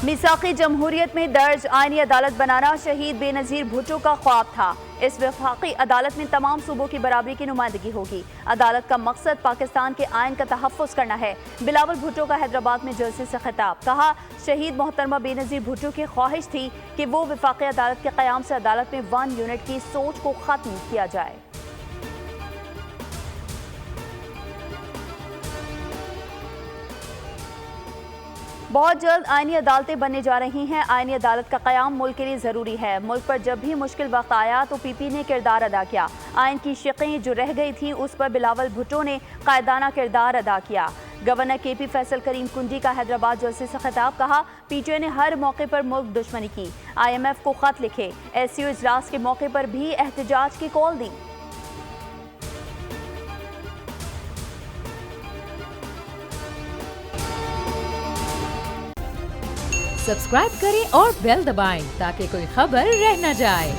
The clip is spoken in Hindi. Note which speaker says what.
Speaker 1: मिसाक़ी जमहूरियत में दर्ज आईनी अदालत बनाना शहीद बेनज़ीर भुट्टो का ख्वाब था। इस वफाकी अदालत में तमाम सूबों की बराबरी की नुमाइंदगी होगी। अदालत का मकसद पाकिस्तान के आइन का तहफ़्फ़ुज़ करना है। बिलावल भुट्टो का हैदराबाद में जलसे से खिताब, कहा शहीद मोहतरमा बेनज़ीर भुट्टो की ख्वाहिश थी कि वो वफाकी अदालत के क़याम से अदालत में 1 यूनिट की सोच को ख़त्म किया जाए। बहुत जल्द आईनी अदालतें बनने जा रही हैं। आईनी अदालत का क़याम मुल्क के लिए ज़रूरी है। मुल्क पर जब भी मुश्किल वक्त आया तो पीपी ने किरदार अदा किया। आइन की शिक़ें जो रह गई थीं उस पर बिलावल भुट्टो ने कायदाना किरदार अदा किया। गवर्नर केपी फैसल करीम कुंडी का हैदराबाद जलसे से खिताब, कहा पीटीआई ने हर मौके पर मुल्क दुश्मनी की। IMF को खत लिखे, SCO इजलास के मौके पर भी एहतजाज की कॉल दी।
Speaker 2: सब्सक्राइब करें और बेल दबाएं ताकि कोई खबर रह न जाए।